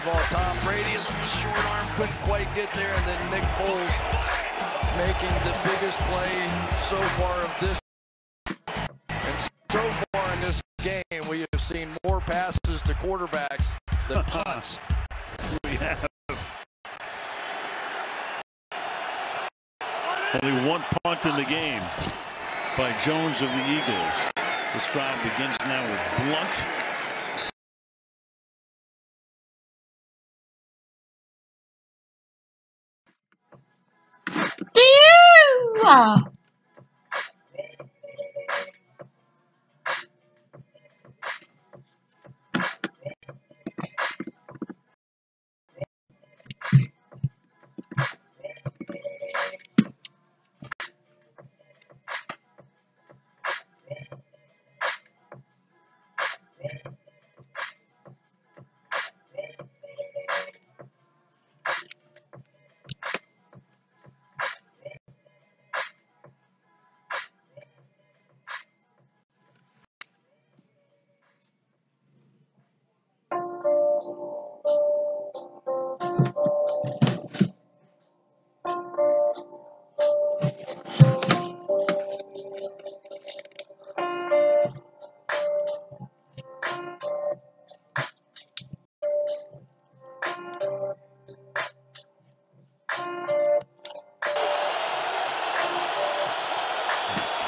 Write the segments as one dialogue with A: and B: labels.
A: baseball. Tom Brady is a short arm, couldn't quite get there, and then Nick Foles making the biggest play so far of this. And so far in this game, we have seen more passes to quarterbacks than punts.
B: We have only one punt in the game by Jones of the Eagles. This drive begins now with Blunt.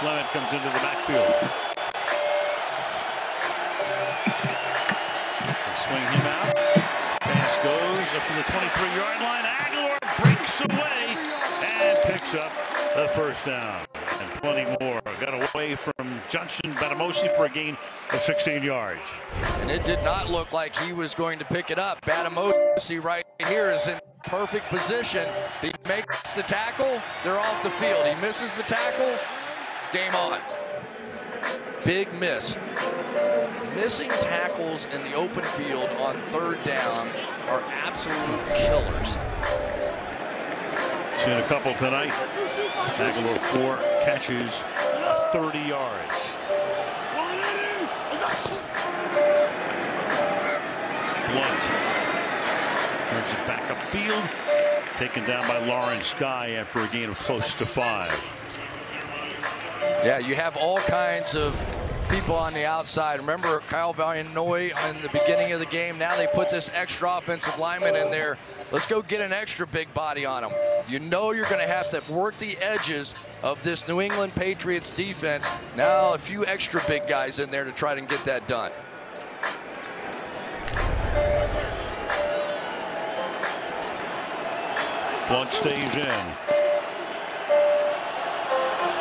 B: Clement comes into the backfield. They swing him out. Pass goes up to the 23-yard line. Aguilar breaks away and picks up the first down. And plenty more. Got away from Johnson Batamosi for a gain of 16 yards.
A: And it did not look like he was going to pick it up. Batamosi right here is in perfect position. He makes the tackle, they're off the field. He misses the tackle, game on. Big miss. Missing tackles in the open field on third down are absolute killers.
B: Seen a couple tonight. Aguilar 4 catches, 30 yards. Blunt turns it back upfield. Taken down by Lawrence Guy after a gain of close to 5.
A: Yeah, you have all kinds of people on the outside. Remember Kyle Valanoy in the beginning of the game. Now they put this extra offensive lineman in there. Let's go get an extra big body on him. You know you're going to have to work the edges of this New England Patriots defense. Now a few extra big guys in there to try to get that done.
B: Blunt stays in.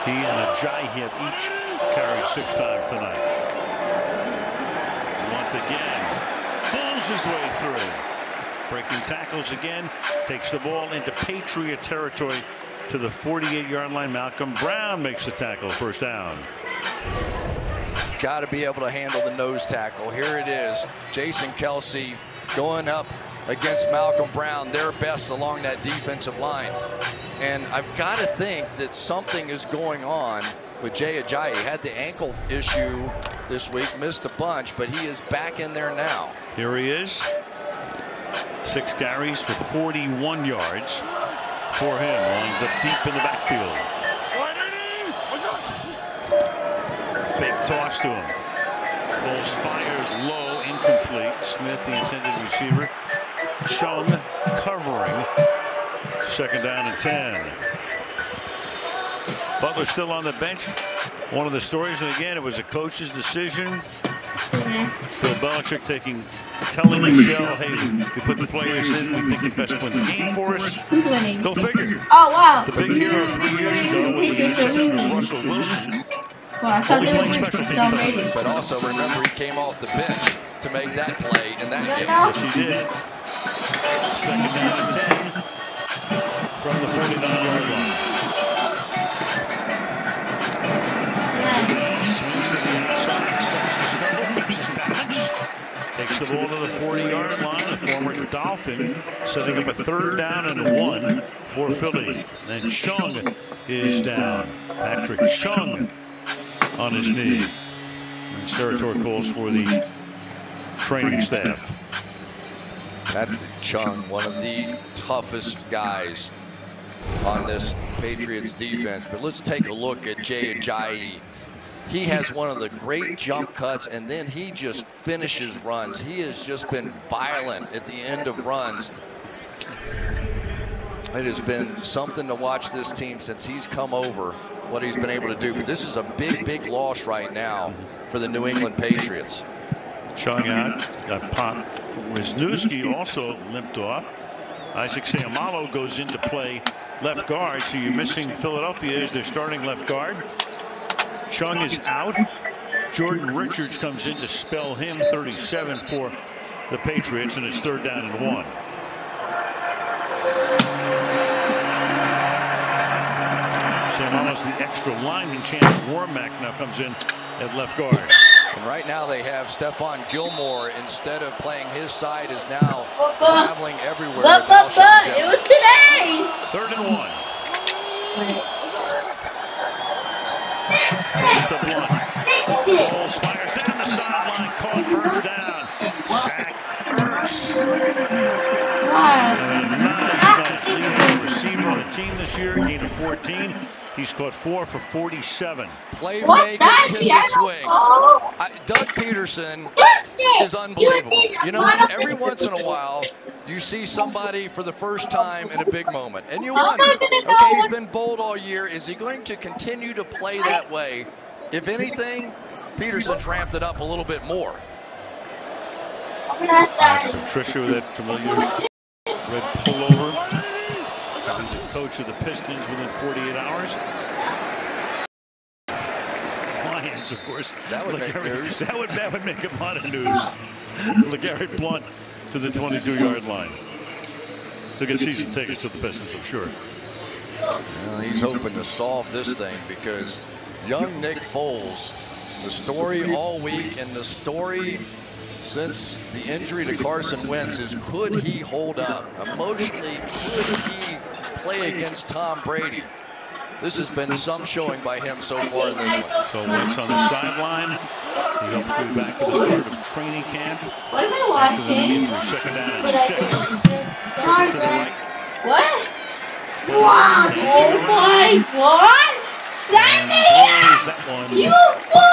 B: He and Ajayi have each carried 6 times tonight. Blunt again. Pulls his way through. Breaking tackles again. Takes the ball into Patriot territory to the 48-yard line. Malcolm Brown makes the tackle. First down.
A: Got to be able to handle the nose tackle. Here it is. Jason Kelce going up against Malcolm Brown, their best along that defensive line. And I've got to think that something is going on with Jay Ajayi. Had the ankle issue this week, missed a bunch, but he is back in there now.
B: Here he is. 6 carries for 41 yards for him. Lines up deep in the backfield. Fake toss to him. Foles fires low, incomplete. Smith, the intended receiver. Chung covering. Second down and 10. Butler still on the bench. One of the stories, and again, it was a coach's decision. Bill Belichick telling Michelle, hey, we put the players in, we think it best win the game for us.
C: Who's winning?
B: Go figure.
C: Oh, wow.
B: The big hero 3 years ago, with the exception of Russell Wilson,
C: Well, I thought
B: only
C: they were
B: playing
C: winning
B: special
C: for
B: teams
C: Tom Brady.
B: tonight.
A: But also remember he came off the bench to make that play in that game.
B: Yes, he did. Second down and 10 from the 49-yard line. Swings to the outside, starts to stumble, keeps his balance, takes the ball to the 40-yard line. The former Dolphin setting up a third down and 1 for Philly. Then Chung is down. Patrick Chung on his knee. And territory calls for the training staff.
A: Patrick Chung, one of the toughest guys on this Patriots defense. But let's take a look at Jay Ajayi. He has one of the great jump cuts, and then he just finishes runs. He has just been violent at the end of runs. It has been something to watch this team since he's come over, what he's been able to do. But this is a big, big loss right now for the New England Patriots.
B: Chung out, got popped. Wisniewski also limped off. Isaac Seumalo goes into play left guard, so you're missing Philadelphia as their starting left guard. Chung is out. Jordan Richards comes in to spell him, 37 for the Patriots, and it's 3rd down and 1. Seumalo's the extra lineman. Chance Warmack now comes in at left guard.
A: And right now they have Stephon Gilmore, instead of playing his side, is now traveling everywhere.
C: It was today.
B: 3rd and 1. Foles fires down the sideline, called 1st down. Zach Ertz. Nice leading receiver on the team this year, gain of 14. He's caught 4 for 47.
A: Playmaker hit the swing. Doug Peterson is unbelievable. You know, every once in a while, you see somebody for the first time in a big moment, and you wonder, okay, he's been bold all year. Is he going to continue to play that way? If anything, Peterson's ramped it up a little bit more.
B: Patricia with that familiar red pullover. He's the coach of the Pistons within 48 hours. Lions, of course.
A: That would make news.
B: That would make a lot of news. LeGarrette Blount to the 22-yard line. He'll get season tickets to the Pistons, I'm sure.
A: Well, he's hoping to solve this thing, because young Nick Foles, the story all week and the story since the injury to Carson Wentz is, could he hold up? Emotionally, could he play against Tom Brady? This has been some showing by him so far in this one.
B: So Wentz on the sideline. He hopes to be back for the start of training camp.
C: What am I watching?
B: Injury, 2nd down and 6. To the right.
C: What? Wow! Oh my God! Sandy! You fool!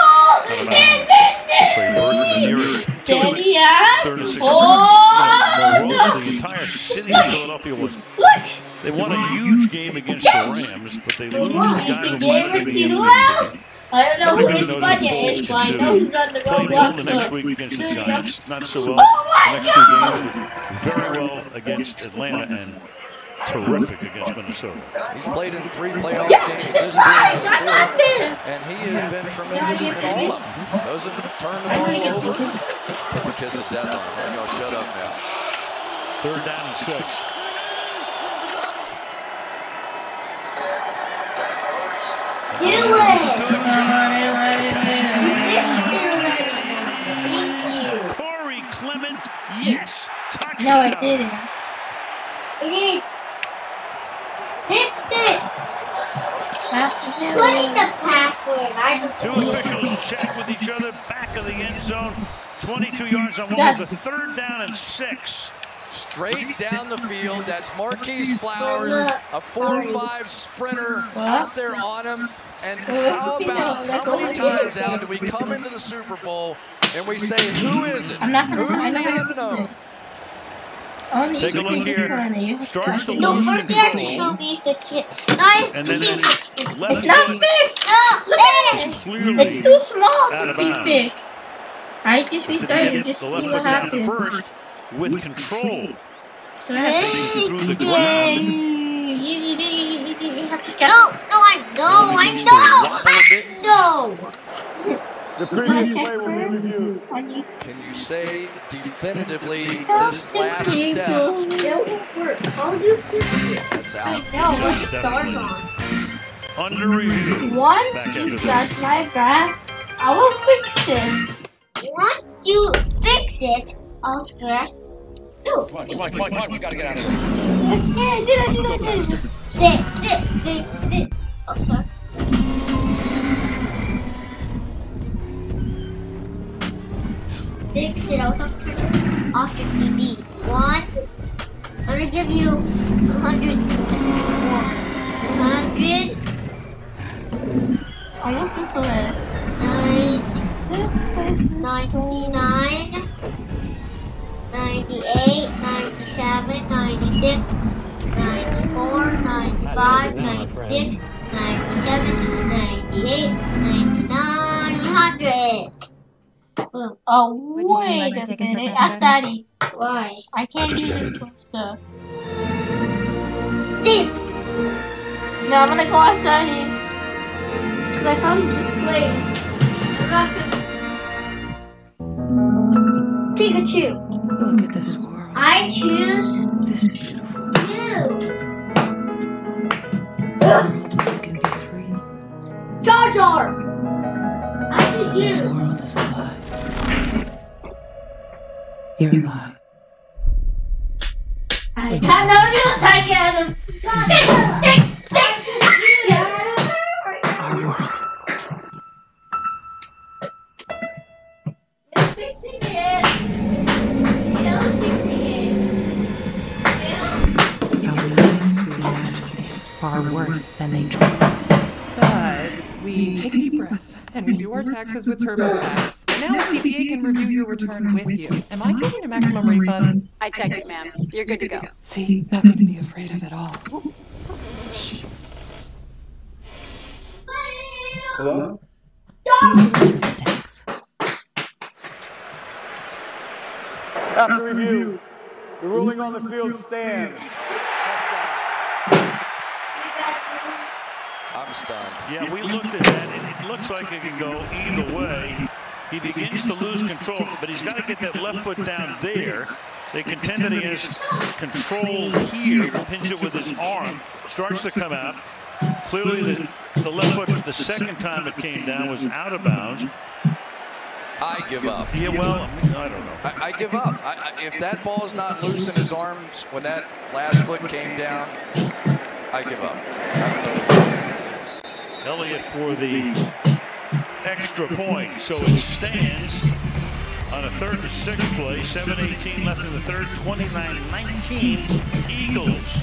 C: Steady up!
B: 3rd and 6.
C: Oh!
B: The entire city of Philadelphia was. They won a huge game against the Rams, but they lose the guy who might have been the MVP.
C: I don't know who Espana is, but I know he's on the
B: Played well
C: Roblox.
B: the next week against the Giants. Not so well
C: Oh my
B: the next 2 games. Very well against Atlanta and terrific against Minnesota.
A: He's played in 3 playoff games, this being his 4th, and he has been tremendous in all of them. Doesn't turn the ball over. Put the kiss of death on him. He's gonna shut up now.
B: 3rd down and 6.
C: Do it!
B: Corey Clement, yes, touchdown.
C: No, I didn't. It is. Fixed it. What is the password? I don't
B: 2 officials check with each other, back of the end zone. 22 yards on one. It was a 3rd down and 6.
A: Straight down the field. That's Marquise Flowers, a 4-5 sprinter out there on him. And how many times now do we come into the Super Bowl and we say, who is it? Who's the unknown?
B: Take a look here. Starts to lose
C: No, first you have to show
B: control.
C: me fix it.
B: And then left
C: It's not
B: foot
C: fixed. Look at
B: is
C: it.
B: clearly
C: It's too small
B: out
C: to
B: of
C: be
B: bounds.
C: fixed. I just restarted just
B: The
C: to
B: left
C: see
B: foot
C: what
B: down
C: happened.
B: first with control.
C: So I have
B: Takes it through the ground.
C: you have to scout. No, I know.
D: The previous play will be reviewed.
A: Can you say definitively this last step? That's out.
B: Definitely. Under review.
C: Once
B: Back
C: you
B: after
C: start
B: this.
C: my graph, I will fix it. Once you fix it, I'll scratch.
E: Come on, we gotta get out of here.
C: Yeah, I did. Fix it. Oh, sorry. Fix it. I was on turn off your TV. 1, chocolate. 99, 98, 97, 96, 94, 95, 96, 97, 98, 99, 100. Boom. Oh, wait a minute. Ask Daddy. Why? I can't do this one stuff. Deep. No, I'm gonna go ask Daddy. Because I found this place. I'm not gonna... Pikachu.
F: Look at this world.
C: I choose
F: This beautiful
C: you.
F: world where you can be free.
C: Jar Jar. I choose
F: This
C: you.
F: world is alive. You're alive.
C: I got no news. I get him.
F: Our world.
C: It's fixing it. It's fixing it.
F: Sometimes we imagine things far worse than they truly are.
G: But we take a deep breath and we do our taxes with TurboTax. Now a CPA can review your return with you. Am I getting a maximum refund?
H: I checked it, ma'am. You're good to go.
G: See, nothing to be afraid of at all.
D: Hello?
F: TurboTax.
D: After review, the ruling on the field stands.
A: I'm stunned.
B: Yeah, we looked at that, and it looks like it can go either way. He begins to lose control, but he's got to get that left foot down there. They contend that he has control here. Pins it with his arm. Starts to come out. Clearly, the left foot, the second time it came down, was out of bounds.
A: I give up.
B: Yeah, well, I don't know.
A: I give up. If that ball's not loose in his arms when that last foot came down, I give up. I don't know.
B: Elliott for the extra point. So it stands on a 3rd and 6 play. 7:18 left in the third. 29-19 Eagles.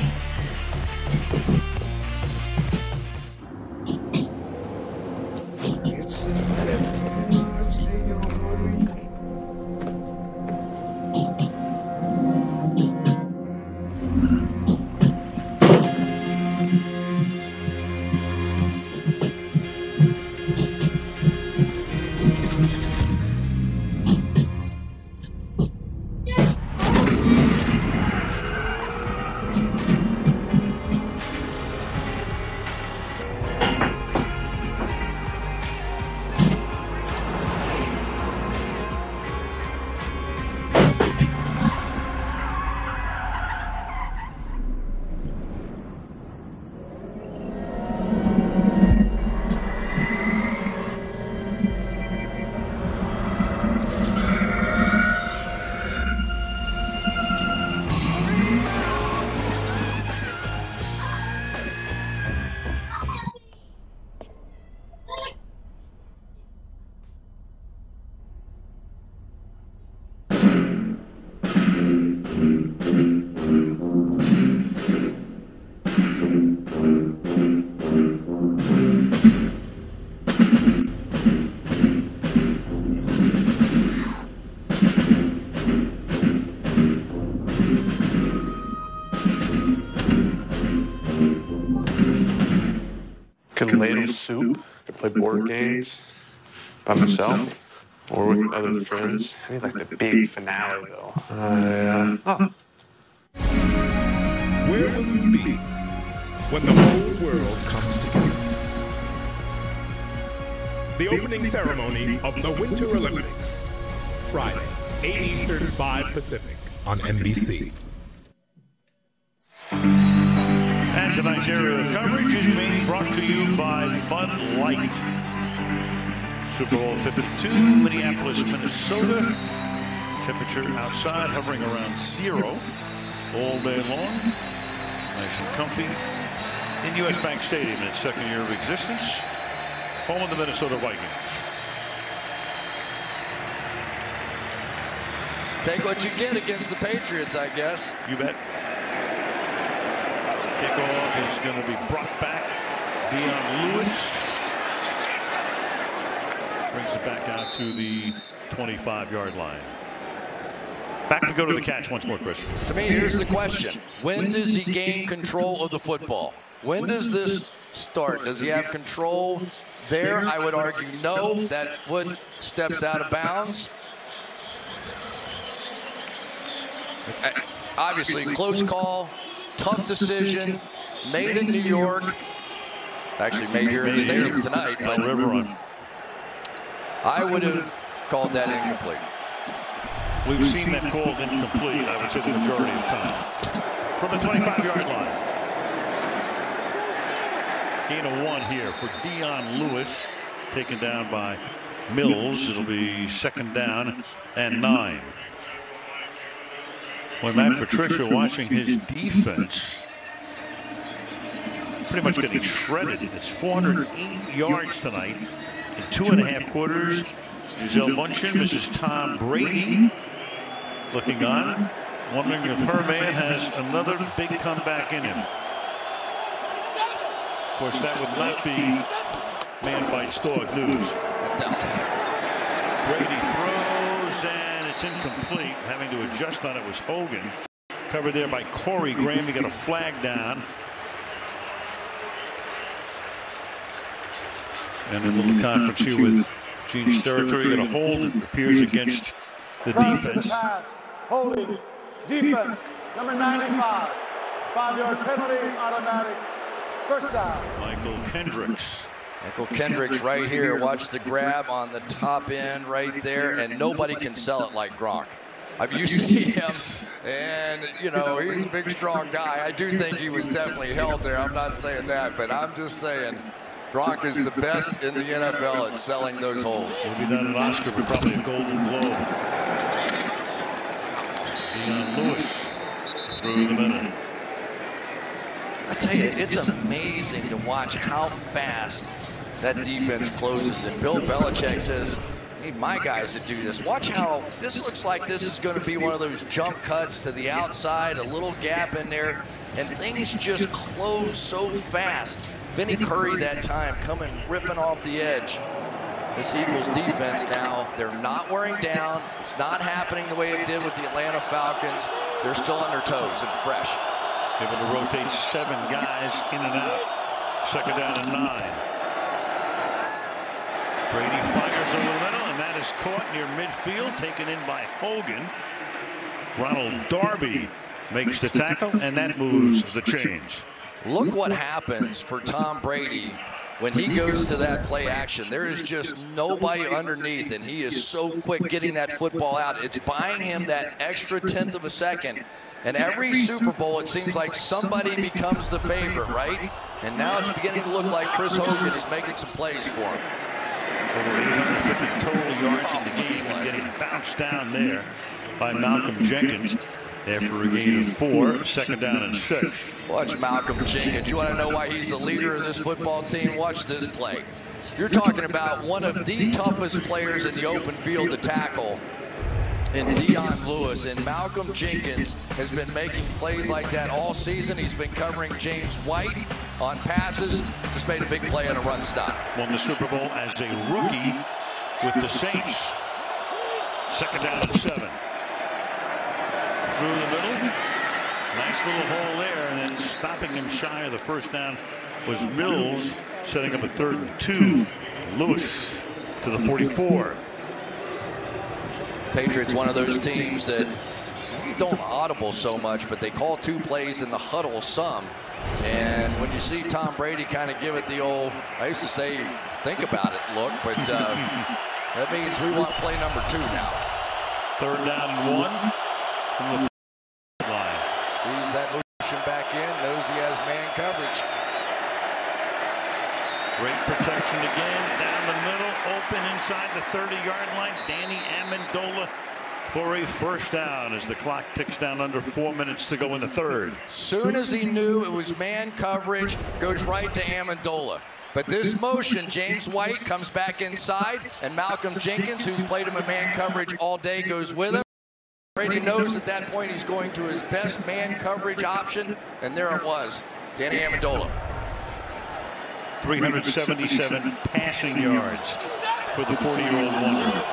I: Could ladle soup, could play board games by myself or with other friends. I need like the big finale though.
J: Where will you be when the whole world comes together? The opening ceremony of the Winter Olympics. Friday, 8 Eastern, 5 Pacific on NBC.
B: And tonight's area of coverage is being brought to you by Bud Light. Super Bowl 52, Minneapolis, Minnesota. Temperature outside hovering around 0 all day long. Nice and comfy in US Bank Stadium in its second year of existence. Home of the Minnesota Vikings.
A: Take what you get against the Patriots, I guess.
B: You bet. Kickoff is going to be brought back. Dion Lewis. Brings it back out to the 25-yard line. Back to go to the catch once more, Chris.
A: To me, here's the question. When does he gain control of the football? When does this start? Does he have control there? I would argue no. That foot steps out of bounds. Obviously, close call, tough decision, made in New York. Actually made here in the stadium tonight. But I would have called that incomplete.
B: We've seen that called incomplete, I would say, the majority of time. From the 25-yard line. Gain of 1 here for Dion Lewis. Taken down by Mills. It'll be 2nd down and 9. When Matt Patricia watching his defense, pretty much getting shredded. It's 408 yards tonight in 2.5 quarters. Giselle Bundchen, Mrs. Tom Brady looking on, wondering if her man has another big comeback in him. Of course, that would not be man bites dog news. Brady throws, and it's incomplete. Having to adjust on it was Hogan. Covered there by Corey Graham. He got a flag down. And a little conference here with Gene's territory. Got a hold. It appears against the defense.
D: Holding. Defense. Number 95. 5-yard penalty. Automatic. First down.
B: Michael Kendricks.
A: Michael Kendricks right here. Watch the grab on the top end right there. And nobody can sell it like Gronk. I've used to see him, and, you know, he's a big, strong guy. I do think he was definitely held there. I'm not saying that, but I'm just saying Gronk is the best in the NFL at selling those holds.
B: He'll be done an Oscar, but probably a Golden Globe. Dion Lewis through the middle.
A: I tell you, it's amazing to watch how fast that defense closes. And Bill Belichick says, I need my guys to do this. Watch how this looks like this is going to be one of those jump cuts to the outside, a little gap in there, and things just close so fast. Vinny Curry that time coming ripping off the edge. This Eagles defense now, they're not wearing down. It's not happening the way it did with the Atlanta Falcons. They're still on their toes and fresh.
B: Able to rotate 7 guys in and out. 2nd down and 9. Brady fires over the middle, and that is caught near midfield, taken in by Hogan. Ronald Darby makes the tackle, and that moves the chains.
A: Look what happens for Tom Brady when he goes to that play action. There is just nobody underneath, and he is so quick getting that football out. It's buying him that extra 1/10 of a second. And every Super Bowl, it seems like somebody becomes the favorite, right? And now it's beginning to look like Chris Hogan is making some plays for him.
B: Over 850 total yards in the game, and getting bounced down there by Malcolm Jenkins after a gain of 4, 2nd down and 6.
A: Watch Malcolm Jenkins. You want to know why he's the leader of this football team? Watch this play. You're talking about one of the toughest players in the open field to tackle in Dion Lewis, and Malcolm Jenkins has been making plays like that all season. He's been covering James White on passes. Just made a big play on a run stop.
B: Won the Super Bowl as a rookie with the Saints. 2nd down and 7. Through the middle. Nice little hole there, and then stopping him shy of the 1st down was Mills, setting up a 3rd and 2. Lewis to the 44.
A: Patriots, one of those teams that don't audible so much, but they call 2 plays in the huddle some. And when you see Tom Brady kind of give it the old, I used to say, think about it look, but that means we want play number 2 now.
B: 3rd down and 1 from the line.
A: Sees that motion back in, knows he has man coverage.
B: Great protection again, down the middle, open inside the 30-yard line. Danny Amendola for a 1st down as the clock ticks down under 4 minutes to go in the 3rd.
A: Soon as he knew it was man coverage, goes right to Amendola. But this motion, James White comes back inside, and Malcolm Jenkins, who's played him in man coverage all day, goes with him. Brady knows at that point he's going to his best man coverage option, and there it was, Danny Amendola.
B: 377 passing yards for the 40-year-old wonder.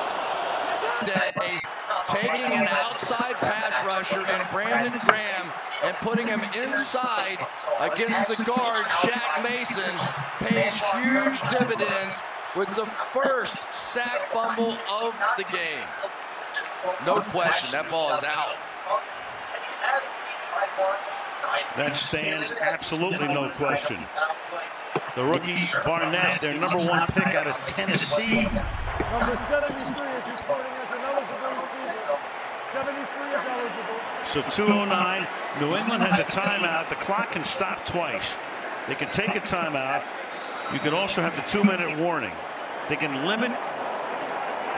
A: Taking an outside pass rusher and Brandon Graham and putting him inside against the guard, Shaq Mason, pays huge dividends with the first sack fumble of the game. No question, that ball is out.
B: That stands, absolutely no question. The rookie Barnett, their #1 pick out of Tennessee.
D: Number 73 is reporting as an eligible receiver. 73 is eligible.
B: So 2:09. New England has a timeout. The clock can stop twice. They can take a timeout. You can also have the 2-minute warning. They can limit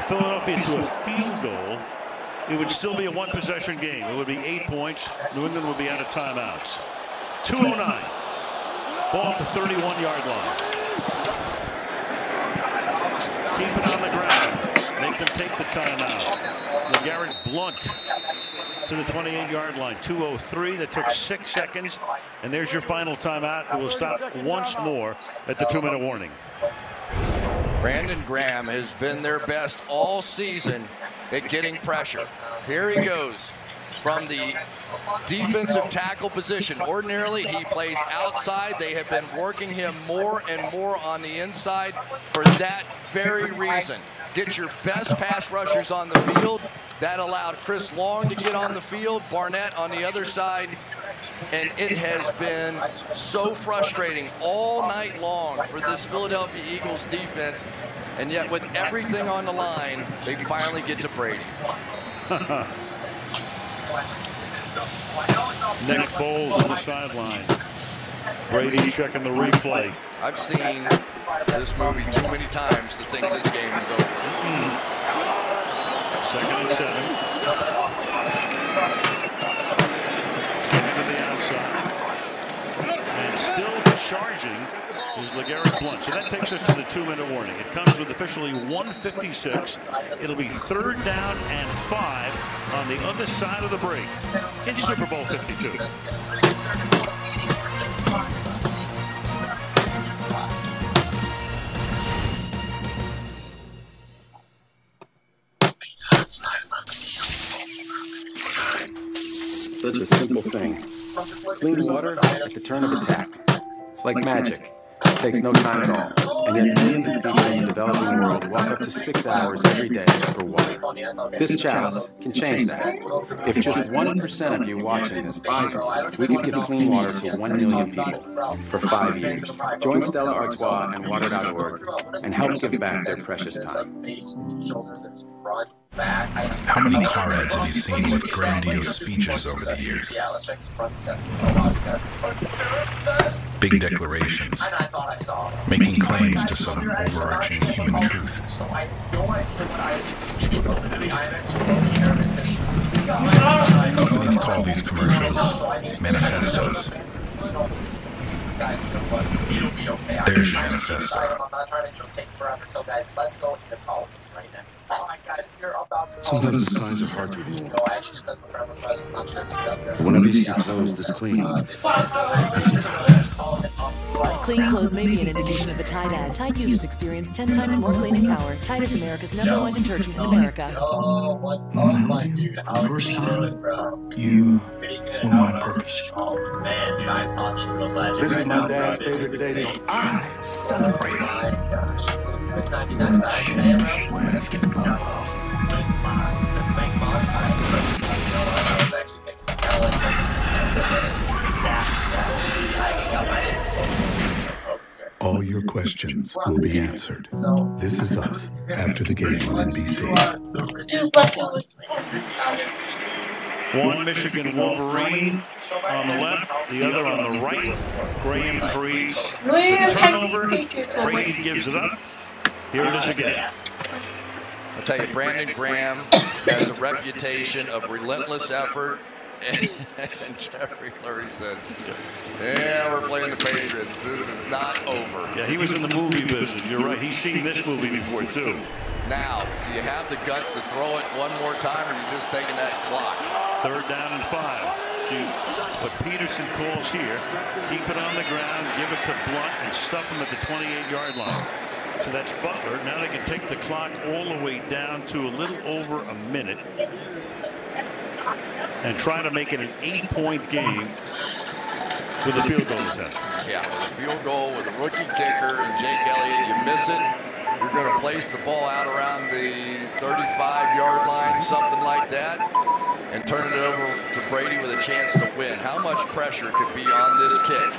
B: Philadelphia to a field goal. It would still be a 1-possession game. It would be 8 points. New England would be out of timeouts. 2:09. Ball at the 31-yard line. Keep it on the ground. Make them take the timeout. LeGarrette Blount to the 28-yard line. 2:03. That took 6 seconds. And there's your final timeout. It will stop once more at the 2-minute warning.
A: Brandon Graham has been their best all season at getting pressure. Here he goes from the defensive tackle position. Ordinarily, he plays outside. They have been working him more and more on the inside for that very reason. Get your best pass rushers on the field. That allowed Chris Long to get on the field, Barnett on the other side. And it has been so frustrating all night long for this Philadelphia Eagles defense. And yet with everything on the line, they finally get to Brady.
B: Nick Foles on the sideline. Brady checking the replay.
A: I've seen this movie too many times to think this game is over.
B: 2nd and 7. Coming to the outside. And still charging is LeGarrette Blount. So that takes us to the 2-minute warning. It comes with officially 1:56. It'll be 3rd down and 5 on the other side of the break in Super Bowl 52.
K: Such a simple thing. Clean water at the turn of a tap. It's like magic. It takes no time at all. And yet millions of people in the developing world walk up to 6 hours every day for water. This chalice can change that. If just 1% of you watching this buys one, we could give clean water to 1 million people for 5 years. Join Stella Artois and Water.org and help give back their precious time.
L: How many car ads have you seen with grandiose speeches over the years? Big declarations, making claims to some overarching human truth. Companies call these commercials manifestos. There's your manifesto.
M: Sometimes the signs are hard to ignore. But whenever you see clothes this clean, that's a Tide.
N: Clean clothes may be an indication of a Tide ad. Tide users experience 10 times more cleaning power. Tide is America's #1 detergent in America.
L: When I held you for the first time, you were my purpose.
M: This is my dad's favorite day, so I celebrate it.
L: I've changed the way I think about love. All your questions will be answered. This is us after the game on NBC.
B: One Michigan Wolverine on the left, the other on the right. Graham creates the turnover. Brady gives it up. Here it is again.
A: I'll tell you, Brandon Graham has a reputation of relentless effort. And Jeffrey Lurie said, yeah, we're playing the Patriots. This is not over.
B: Yeah, he was in the movie business. You're right. He's seen this movie before, too.
A: Now, do you have the guts to throw it one more time, or are you just taking that clock?
B: 3rd down and 5. See what Peterson calls here. Keep it on the ground, give it to Blount, and stuff him at the 28-yard line. So that's Butler. Now they can take the clock all the way down to a little over a minute and try to make it an 8-point game with a field goal attempt.
A: Yeah, with a field goal with a rookie kicker and Jake Elliott, you miss it, you're going to place the ball out around the 35-yard line, something like that, and turn it over to Brady with a chance to win. How much pressure could be on this kick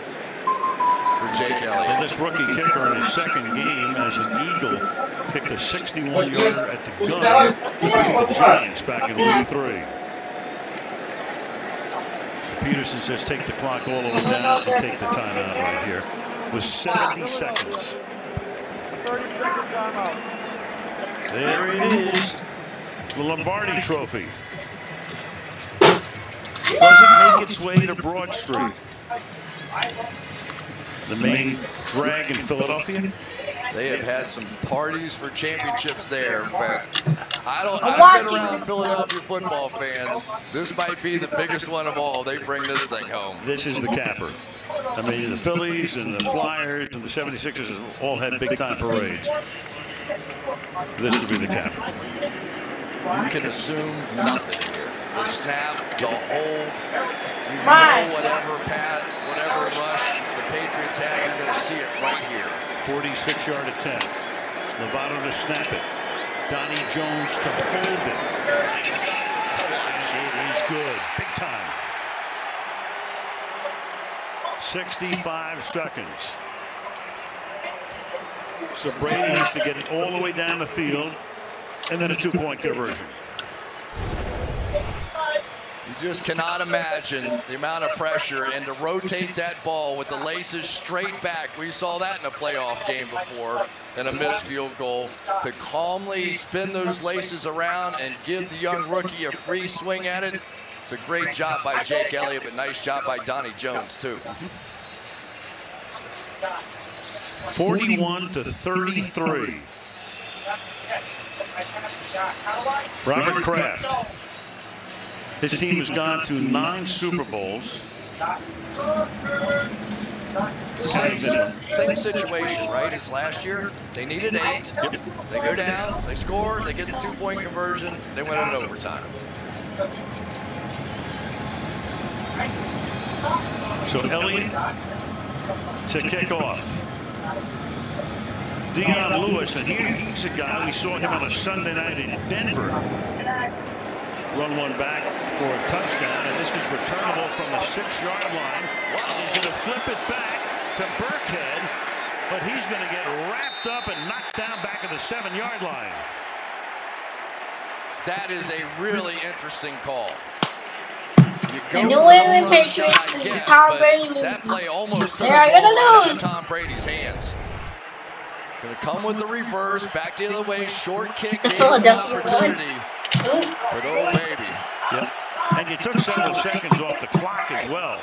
A: for Jake Elliott?
B: Well, this rookie kicker in his second game as an Eagle kicked a 61-yarder at the gun to beat the Giants back in week 3. Peterson says take the clock all the way down and take the timeout right here with 70 seconds.
D: 30-second timeout.
B: There it is. The Lombardi Trophy. Doesn't make its way to Broad Street. The main drag in Philadelphia.
A: They have had some parties for championships there, but I've been around Philadelphia football fans. This might be the biggest one of all. They bring this thing home.
B: This is the capper. I mean, the Phillies and the Flyers and the 76ers all had big-time parades. This would be the capper.
A: You can assume nothing here. The snap, the hold, you know whatever rush the Patriots have, you're going to see it right here.
B: 46-yard attempt. Lovato to snap it. Donnie Jones to hold it. It is good. Big time. 65 seconds. So Brady has to get it all the way down the field and then a 2-point conversion.
A: You just cannot imagine the amount of pressure, and to rotate that ball with the laces straight back. We saw that in a playoff game before in a missed field goal. To calmly spin those laces around and give the young rookie a free swing at it. It's a great job by Jake Elliott, but nice job by Donnie Jones too.
B: 41-33. Robert Kraft. His team has gone to 9 Super Bowls.
A: It's the same situation, right, as last year. They needed 8.
B: Yep.
A: They go down, they score, they get the 2-point conversion, they win it in overtime.
B: So Elliott to kick off. Dion Lewis, and here he's a guy, we saw him on a Sunday night in Denver. Run one back for a touchdown, and this is returnable from the 6-yard line. He's going to flip it back to Burkhead, but he's going to get wrapped up and knocked down back at the 7-yard line.
A: That is a really interesting call.
C: The New England Patriots, Tom Brady loses.
A: That play almost took
C: They're
A: the ball
C: gonna
A: out
C: lose.
A: of Tom Brady's hands. Going to come with the reverse, back the other way, short kick, gave him an opportunity. But oh baby.
B: Yep. And you took several seconds off the clock as well.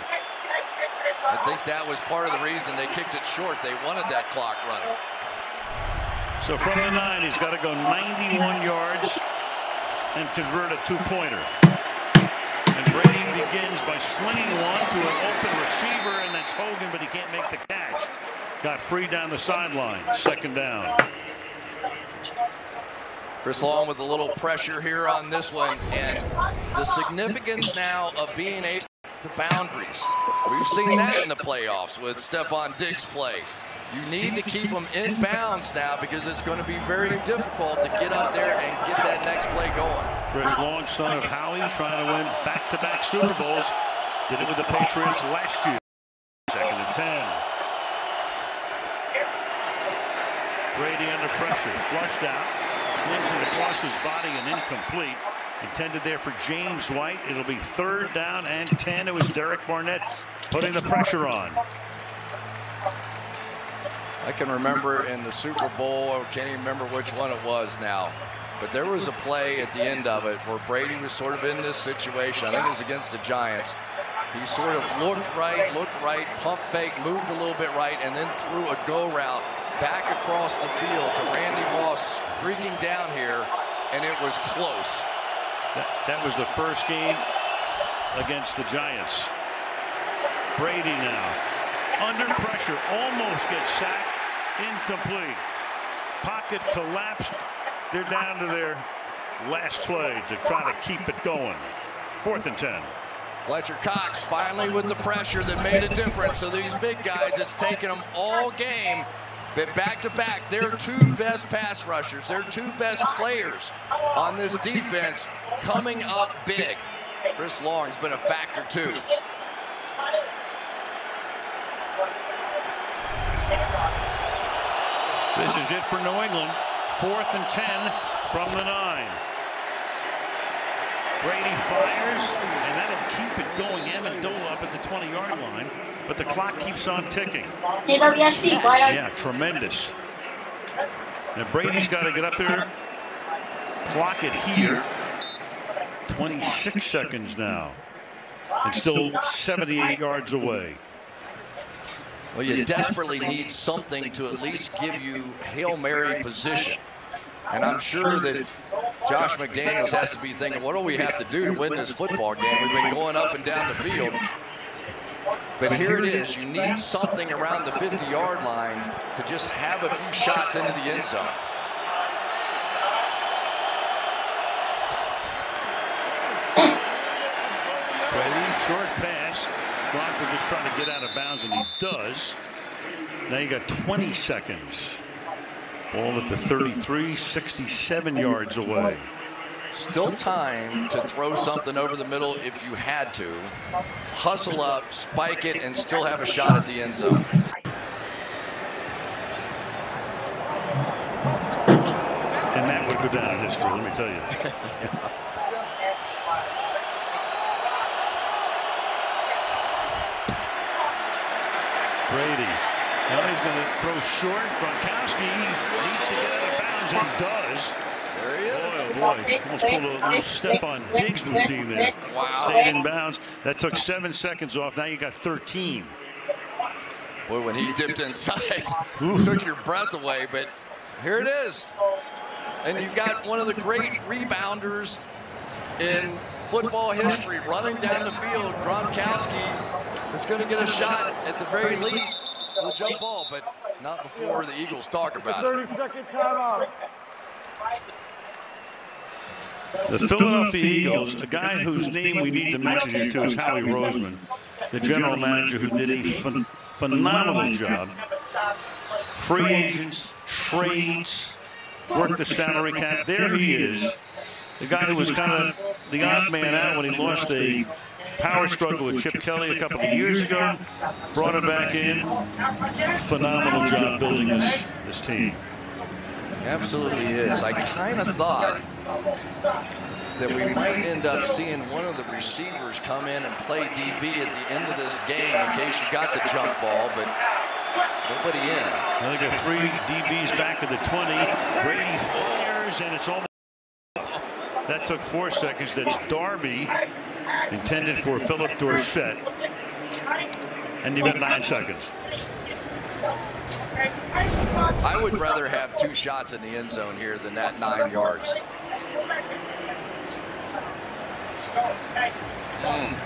A: I think that was part of the reason they kicked it short. They wanted that clock running.
B: So from the 9, he's got to go 91 yards and convert a 2-pointer. And Brady begins by slinging one to an open receiver, and that's Hogan, but he can't make the catch. Got free down the sideline. 2nd down.
A: Chris Long with a little pressure here on this one, and the significance now of being able to boundaries. We've seen that in the playoffs with Stephon Diggs' play. You need to keep them in bounds now because it's going to be very difficult to get up there and get that next play going.
B: Chris Long, son of Howie, trying to win back-to-back Super Bowls. Did it with the Patriots last year. 2nd and 10. Brady under pressure, flushed out. Slings it across his body and incomplete. Intended there for James White. It'll be 3rd down and 10. It was Derek Barnett putting the pressure on.
A: I can remember in the Super Bowl, I can't even remember which one it was now, but there was a play at the end of it where Brady was sort of in this situation. I think it was against the Giants. He sort of looked right, pump fake, moved a little bit right, and then threw a go route back across the field to Randy Moss streaking down here, and it was close.
B: That was the first game against the Giants. Brady now under pressure, almost gets sacked, incomplete. pocket collapsed. They're down to their last play to try to keep it going. 4th and 10.
A: Fletcher Cox finally with the pressure that made a difference. So these big guys, it's taken them all game. But back to back, their 2 best pass rushers, their 2 best players on this defense coming up big. Chris Long's been a factor too.
B: This is it for New England. 4th and 10 from the 9. Brady fires, and that'll keep it going. Amendola up at the 20-yard line, but the clock keeps on ticking. Yeah, tremendous. Now Brady's got to get up there, clock it here. 26 seconds now, and still 78 yards away.
A: Well, you desperately need something to at least give you Hail Mary position. And I'm sure that Josh McDaniels has to be thinking, what do we have to do to win this football game? We've been going up and down the field. But here it is. You need something around the 50-yard line to just have a few shots into the end zone.
B: Brady, short pass. Gronk was just trying to get out of bounds, and he does. Now you got 20 seconds. Ball at the 33, 67 yards away.
A: Still time to throw something over the middle if you had to. Hustle up, spike it, and still have a shot at the end zone.
B: And that would go down in history, let me tell you. Brady. Now he's going to throw short. Gronkowski needs to get out of bounds and does.
A: There he is.
B: Boy, oh boy. Almost pulled a little Stephon Diggs routine there.
A: Wow.
B: Stayed in bounds. That took 7 seconds off. Now you got 13.
A: Boy, when he dipped inside, took your breath away. But here it is. And you've got one of the great rebounders in football history running down the field. Gronkowski is going to get a shot at the very least. The jump ball, but not before the Eagles talk about it.
D: 30-second timeout.
B: The Philadelphia Eagles, a guy whose name we need to mention here too is Howie Roseman, the general manager who did a phenomenal job. Free agents, trades, worked the salary cap. There he is, the guy who was kind of the odd man out when he lost a power struggle with Chip Kelly a couple of years ago. Brought him back in. Phenomenal job building this team.
A: Absolutely is. I kind of thought that we might end up seeing one of the receivers come in and play DB at the end of this game in case you got the jump ball, but nobody in.
B: Now they got 3 DBs back at the 20. Brady fires, and it's almost off. That took 4 seconds. That's Darby, intended for Philip Dorsett. And you've got 9 seconds.
A: I would rather have 2 shots in the end zone here than that 9 yards.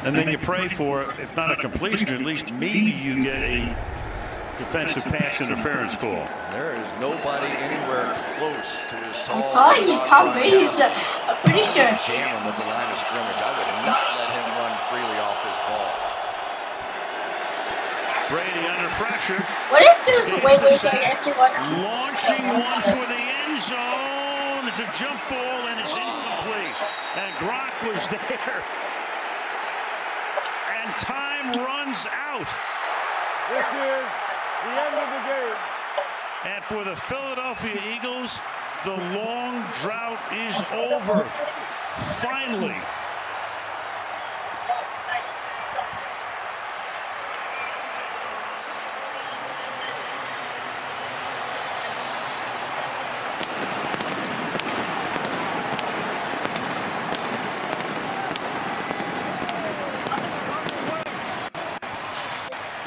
B: And then you pray for, if not a completion, at least maybe you get a defensive pass interference call.
A: There is nobody anywhere close to his tall.
C: I'm telling you, Tom Brady's pretty sure.
A: Jam him at the line of scrimmage. I would not let him run freely off this ball.
B: Brady under pressure.
C: What is this? Wait, actually watch.
B: Launching one for the end zone. It's a jump ball and it's incomplete. And Gronk was there. And time runs out.
D: This is the end of the game.
B: And for the Philadelphia Eagles, the long drought is over. Finally.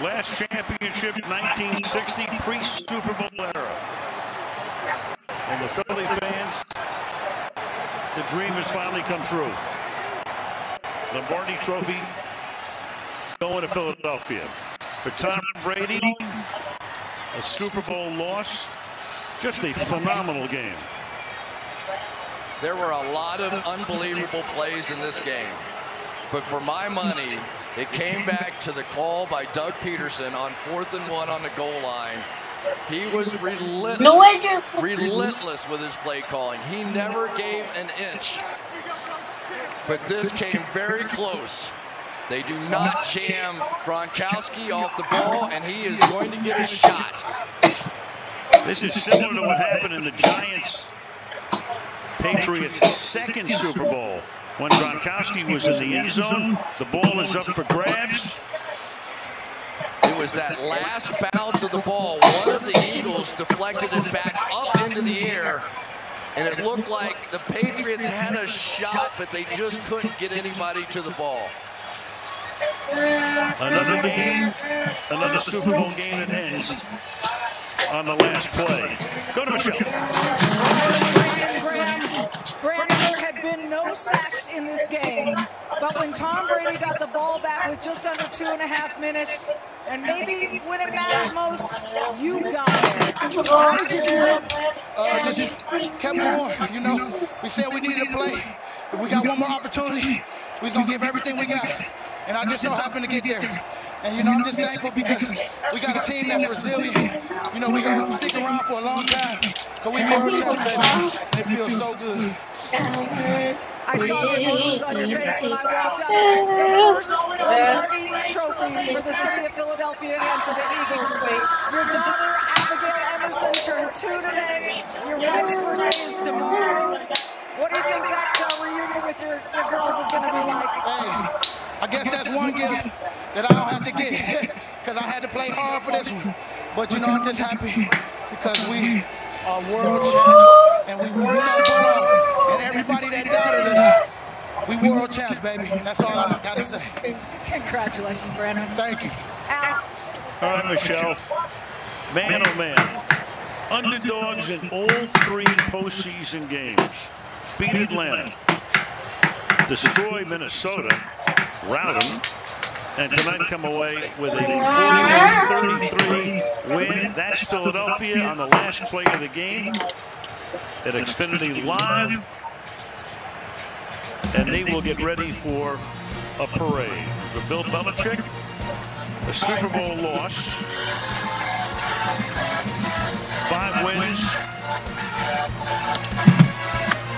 B: Last championship, 1960, pre-Super Bowl era. And the Philly fans, the dream has finally come true. Lombardi Trophy going to Philadelphia. For Tom Brady, a Super Bowl loss. Just a phenomenal game.
A: There were a lot of unbelievable plays in this game. But for my money, it came back to the call by Doug Peterson on 4th and 1 on the goal line. He was relentless with his play calling. He never gave an inch. But this came very close. They do not jam Gronkowski off the ball, and he is going to get a shot.
B: This is similar to what happened in the Giants-Patriots second Super Bowl. When Gronkowski was in the end zone, the ball is up for grabs.
A: It was that last bounce of the ball. One of the Eagles deflected it back up into the air, and it looked like the Patriots had a shot, but they just couldn't get anybody to the ball.
B: Another game, another Super Bowl game that ends on the last play. Go to Michelle.
O: Brandon, there had been no sacks in this game, but when Tom Brady got the ball back with just under 2.5 minutes, and maybe when it mattered most, you got there. How did you do it?
P: Just kept going. You know, we said we needed to play. If we got one more opportunity, we're going to give everything we got. And I just so happened to get there. And, you know, I'm just thankful because we got a team that's resilient. You know, we're going to stick around for a long time because we world champs, baby. And it feels so good.
O: I saw the emotions on your face when I walked up. The first Lombardi trophy for the city of Philadelphia and for the Eagles. Your daughter, Abigail Emerson, turned 2 today. Your wife's birthday is tomorrow. What do you think that reunion with your girls is going to be like?
P: Hey, I guess that's one gift that I don't have to get because I had to play hard for this one. But, you know, I'm just happy because we are world champs and we worked our butt off. And everybody that doubted us, we world champs, baby. That's all I got to say.
O: Congratulations, Brandon.
P: Thank you.
O: Al.
B: All right, Michelle. Man, oh, man. Underdogs in all 3 postseason games. Beat Atlanta. Destroy Minnesota. Rout them. And tonight come away with a 41-33 win. That's Philadelphia on the last play of the game at Xfinity Live. And they will get ready for a parade. For Bill Belichick, a Super Bowl loss. 5 wins.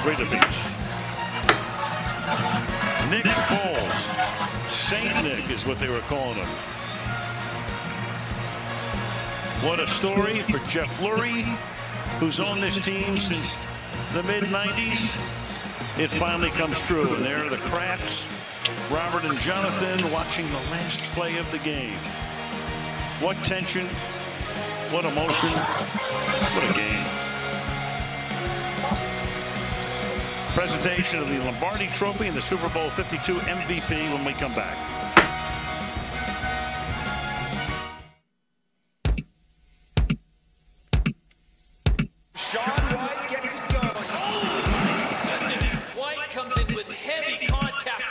B: 3 defeats. Nick Foles. Saint Nick is what they were calling him. What a story for Jeff Lurie, who's on this team since the mid-90s. It finally comes true. And there are the Crafts, Robert and Jonathan, watching the last play of the game. What tension, what emotion, what a game. Presentation of the Lombardi Trophy and the Super Bowl 52 MVP when we come back.
Q: Sean White gets it going. Oh, goodness. White comes in with heavy contact.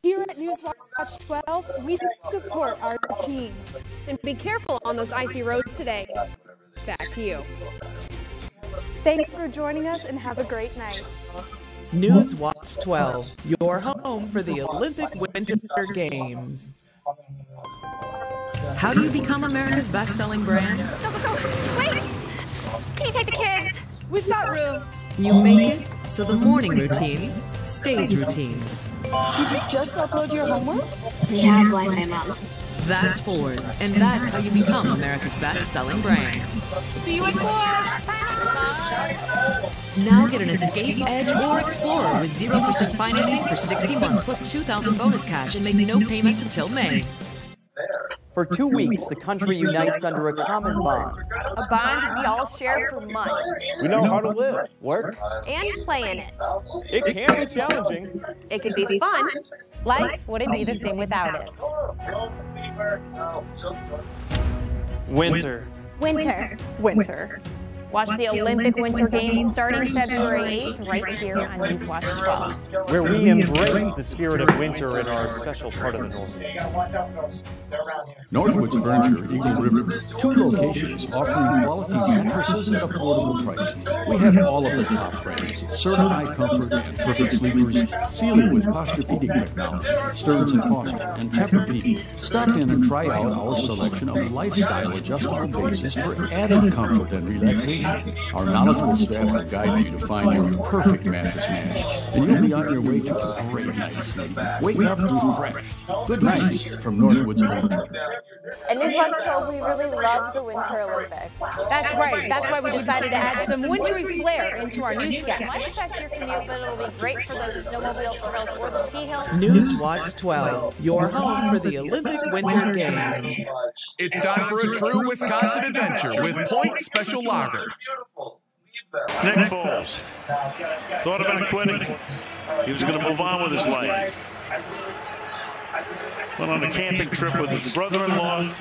R: Here at Newswatch 12, we support our team. And be careful on those icy roads today. Back to you. Thanks for joining us and have a great night.
S: Newswatch 12, your home for the Olympic Winter Games.
T: How do you become America's best-selling brand?
U: Go, go, go. Wait! Can you take the kids?
O: We've got room.
N: You make it so the morning routine stays routine.
O: Did you just upload your homework?
C: They have Wi-Fi, Mom.
N: That's Ford, and that's how you become America's best-selling brand.
O: See you at 4.
N: Now get an Escape, Edge, or Explorer with 0% financing for 60 months plus $2,000 bonus cash and make no payments until May.
T: For 2 weeks, the country unites under a common bond.
R: A bond we all share for months.
D: We know how to live,
T: Work?
R: And play in it.
D: It can be challenging.
R: It can be fun.
U: Life wouldn't be the same without it.
T: Winter.
R: Winter.
U: Winter.
R: Watch the Olympic Winter Games starting February 8th right here on Newswatch 12.
T: Where we embrace the spirit of winter in our special part of the North.
L: Northwoods Furniture, Eagle River. 2 locations offering quality mattresses at affordable prices. We have all of the top brands. Serta High Comfort and Perfect Sleepers. Sealy with Posturepedic technology. Stearns & Foster and Tempur-Pedic. Stop in and try out our selection of lifestyle adjustable bases for added comfort and relaxation. Our knowledgeable staff will guide you to find your perfect mattress match, and you'll be on your way to a great night's sleep. Wake up refreshed. Good nights from Northwoods Furniture.
R: At Newswatch 12, we really love the Winter Olympics.
U: That's right. That's why we decided to add some wintry flair into our
R: It
U: newscast.
R: might affect your commute, but it'll be great for those snowmobile trails or the ski hills.
S: Newswatch 12, your home for the Olympic Winter Games.
J: It's time for a true Wisconsin adventure with Point Special Lager.
B: Nick Foles thought about quitting. He was going to move on with his life. Went on a camping trip with his brother-in-law.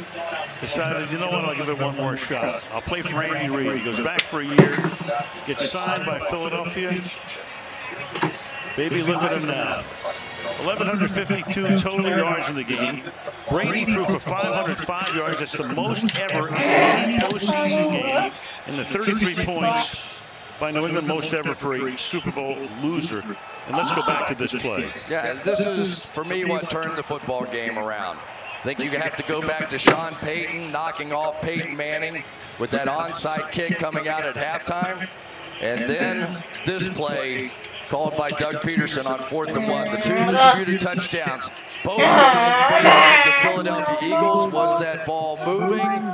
B: Decided, you know what, I'll give it one more shot. I'll play for Andy Reid. He goes back for a year. Gets signed by Philadelphia. Baby, look at him now. 1,152 total yards in the game. Brady threw for 505 yards. That's the most ever in any postseason game. And the 33 points by New England, most ever for a Super Bowl loser. And let's go back to this play.
A: Yeah, this is, for me, what turned the football game around. I think you have to go back to Sean Payton knocking off Peyton Manning with that onside kick coming out at halftime. And then this play called by Doug Peterson on 4th and 1. The 2 disputed touchdowns, both in favor of the Philadelphia Eagles. Was that ball moving?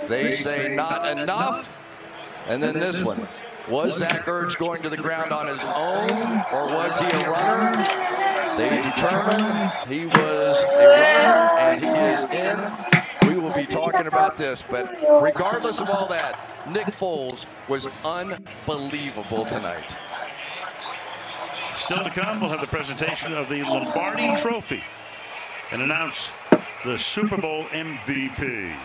A: They say not enough. And then this one. Was Zach Ertz going to the ground on his own, or was he a runner? They determined he was a runner, and he is in. We will be talking about this, but regardless of all that, Nick Foles was unbelievable tonight.
B: Still to come, we'll have the presentation of the Lombardi Trophy and announce the Super Bowl MVP.